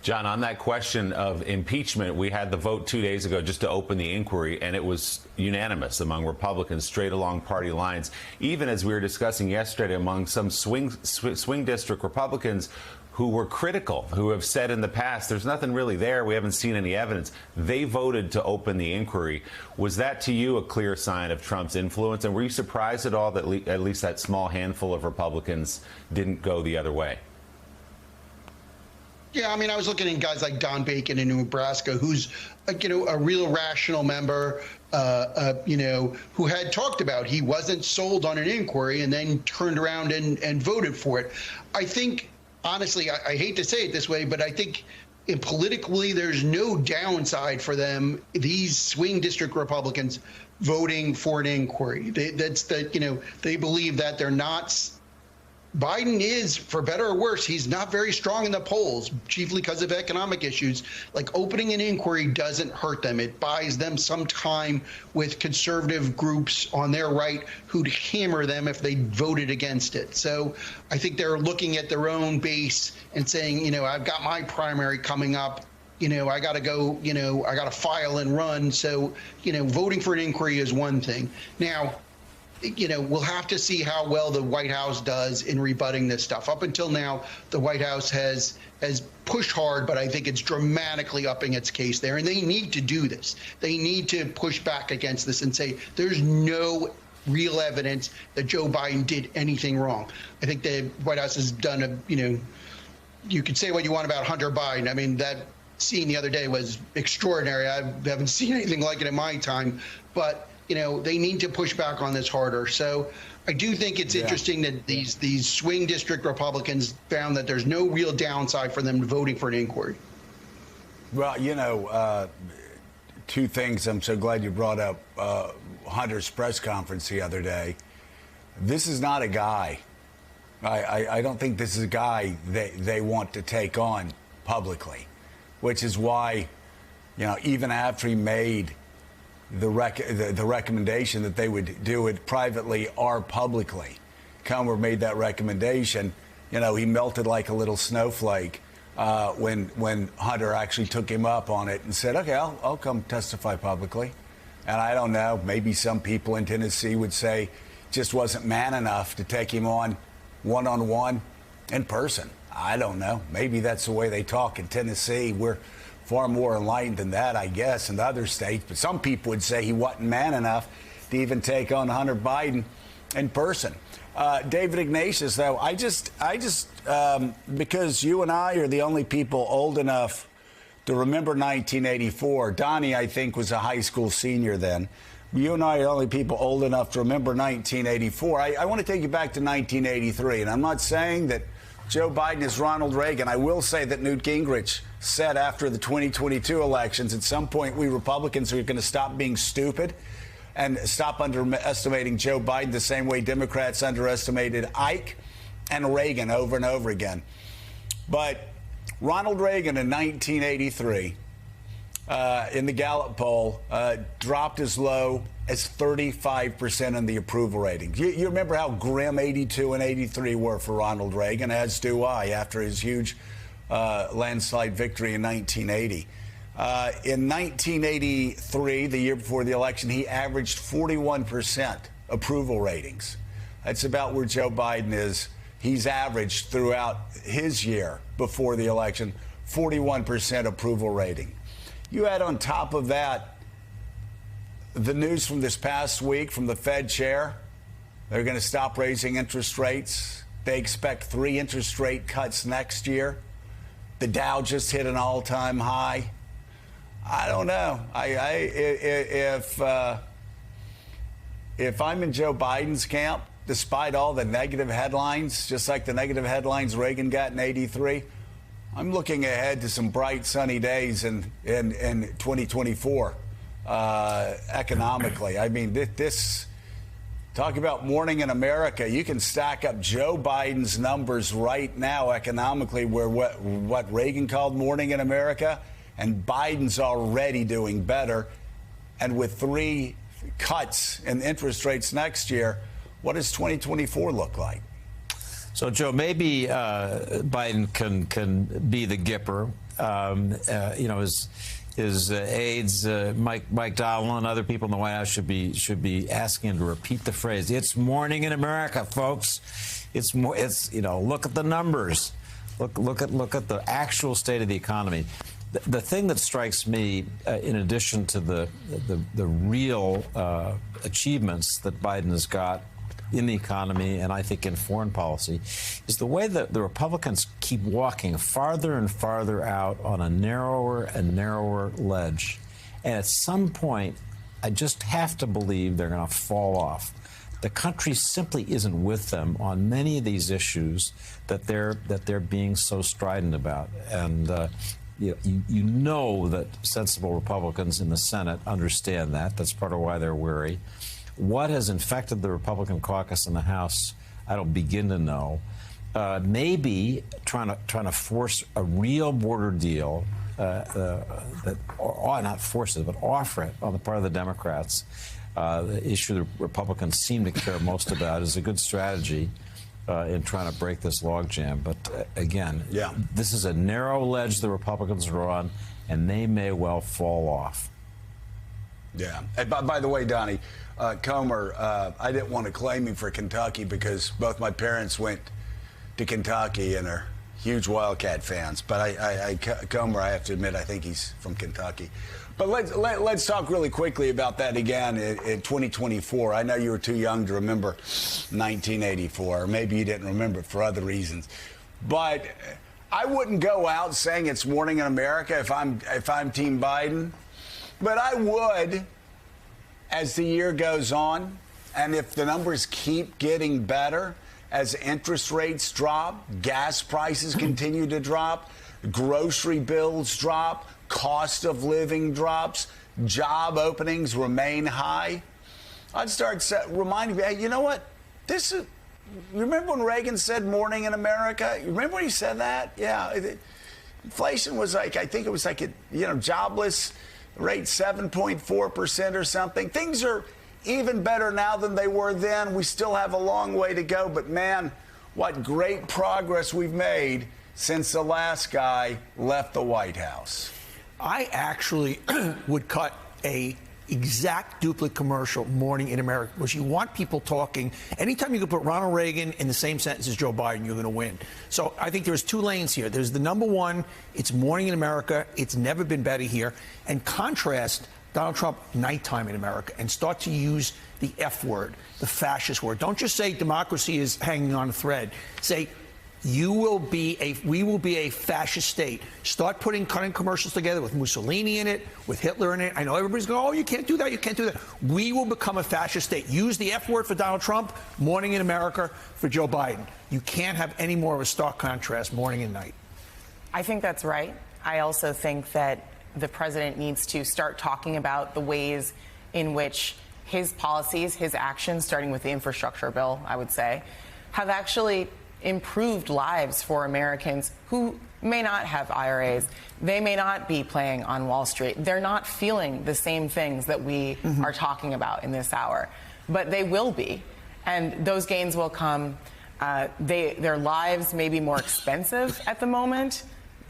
John, on that question of impeachment, we had the vote 2 days ago just to open the inquiry, and it was unanimous among Republicans, straight along party lines. Even as we were discussing yesterday, among some swing district Republicans who were critical, who have said in the past, there's nothing really there, we haven't seen any evidence. They voted to open the inquiry. Was that to you a clear sign of Trump's influence? And were you surprised at all that at least that small handful of Republicans didn't go the other way? Yeah, I mean, I was looking at guys like Don Bacon in Nebraska, who's, a real rational member, who had talked about he wasn't sold on an inquiry and then turned around and voted for it. I think, honestly, I hate to say it this way, but I think politically there's no downside for them, these swing district Republicans, voting for an inquiry. They believe that they're not. Biden is, for better or worse, he's not very strong in the polls, chiefly because of economic issues. Like, opening an inquiry doesn't hurt them. It buys them some time with conservative groups on their right who'd hammer them if they voted against it. So I think they're looking at their own base and saying, I've got my primary coming up. I got to go, I got to file and run. So, voting for an inquiry is one thing. Now, we'll have to see how well the White House does in rebutting this stuff. Up until now, the White House has pushed hard, but I think it's dramatically upping its case there. And they need to do this. They need to push back against this and say there's no real evidence that Joe Biden did anything wrong. I think the White House has done you could say what you want about Hunter Biden. I mean, that scene the other day was extraordinary. I haven't seen anything like it in my time. But they need to push back on this harder. So I do think it's interesting that these swing district Republicans found that there's no real downside for them voting for an inquiry. Well, two things. I'm so glad you brought up Hunter's press conference the other day. This is not a guy. I don't think this is a guy they want to take on publicly, which is why, even after he made the recommendation that they would do it privately or publicly. Comer made that recommendation. He melted like a little snowflake when Hunter actually took him up on it and said, okay, I'll come testify publicly. And I don't know, maybe some people in Tennessee would say just wasn't man enough to take him on one-on-one in person. I don't know. Maybe that's the way they talk in Tennessee. We're far more enlightened than that, I guess, in other states. But some people would say he wasn't man enough to even take on Hunter Biden in person. David Ignatius, though, I just because you and I are the only people old enough to remember 1984. Donnie, I think, was a high school senior then. You and I are the only people old enough to remember 1984. I want to take you back to 1983, and I'm not saying that Joe Biden is Ronald Reagan. I will say that Newt Gingrich said after the 2022 elections, at some point, we Republicans are going to stop being stupid and stop underestimating Joe Biden the same way Democrats underestimated Ike and Reagan over and over again. But Ronald Reagan in 1983, in the Gallup poll, dropped as low as 35% in the approval rating. You remember how grim 82 and 83 were for Ronald Reagan, as do I, after his huge landslide victory in 1980. In 1983, the year before the election, he averaged 41% approval ratings. That's about where Joe Biden is. He's averaged throughout his year before the election, 41% approval rating. You add on top of that the news from this past week from the Fed chair. They're going to stop raising interest rates. They expect 3 interest rate cuts next year. The Dow just hit an all-time high. I don't know. If I'm in Joe Biden's camp, despite all the negative headlines, just like the negative headlines Reagan got in 83, I'm looking ahead to some bright, sunny days in 2024 economically. I mean, this talk about morning in America. You can stack up Joe Biden's numbers right now economically, where what Reagan called morning in America, and Biden's already doing better. And with 3 cuts in interest rates next year, what does 2024 look like? So, Joe, maybe Biden can be the Gipper His aides, Mike Dowell and other people in the White House should be asking him to repeat the phrase. It's morning in America, folks. It's look at the numbers. Look at the actual state of the economy. The thing that strikes me, in addition to the real achievements that Biden has got in the economy and I think in foreign policy, is the way that the Republicans keep walking farther and farther out on a narrower and narrower ledge. And at some point, I just have to believe they're going to fall off. The country simply isn't with them on many of these issues that they're being so strident about. And you know that sensible Republicans in the Senate understand that. That's part of why they're weary. What has infected the Republican caucus in the House, I don't begin to know. Maybe trying to force a real border deal not force it, but offer it on the part of the Democrats. The issue the Republicans seem to care most about is a good strategy in trying to break this logjam. But again, this is a narrow ledge the Republicans are on, and they may well fall off. Yeah. And by the way, Donnie, Comer, I didn't want to claim him for Kentucky because both my parents went to Kentucky and are huge Wildcat fans. But Comer, I have to admit, I think he's from Kentucky. But let's talk really quickly about that again in 2024. I know you were too young to remember 1984. Or maybe you didn't remember it for other reasons. But I wouldn't go out saying it's morning in America if I'm Team Biden. But I would, as the year goes on, and if the numbers keep getting better, as interest rates drop, gas prices continue to drop, grocery bills drop, cost of living drops, job openings remain high, I'd start reminding me, hey, you know what? This is. You remember when Reagan said morning in America? You remember when he said that? Yeah. Inflation was like, I think it was like, jobless rate 7.4% or something. Things are even better now than they were then. We still have a long way to go, but man, what great progress we've made since the last guy left the White House. I actually would cut a exact duplicate commercial, morning in America, because you want people talking. Anytime you can put Ronald Reagan in the same sentence as Joe Biden, you're going to win. So I think there's two lanes here. There's the number one, it's morning in America. It's never been better here. And contrast Donald Trump, nighttime in America, and start to use the F word, the fascist word. Don't just say democracy is hanging on a thread. Say, we will be a fascist state. Start cutting commercials together with Mussolini in it, with Hitler in it. I know everybody's going, oh, you can't do that, you can't do that. We will become a fascist state. Use the F word for Donald Trump, morning in America for Joe Biden. You can't have any more of a stark contrast, morning and night. I think that's right. I also think that the president needs to start talking about the ways in which his policies, his actions, starting with the infrastructure bill, I would say, have actually improved lives for Americans who may not have IRAs. They may not be playing on Wall Street. They're not feeling the same things that we are talking about in this hour, but they will be. And those gains will come. Their lives may be more expensive at the moment.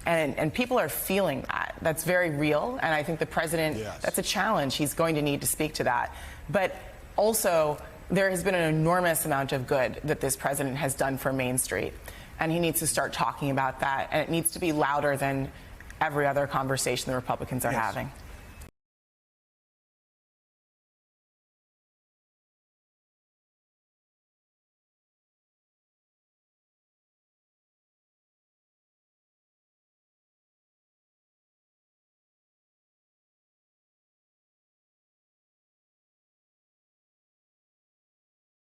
And people are feeling that. That's very real. And I think the president, that's a challenge. He's going to need to speak to that. But also, there has been an enormous amount of good that this president has done for Main Street. And he needs to start talking about that. And it needs to be louder than every other conversation the Republicans are having.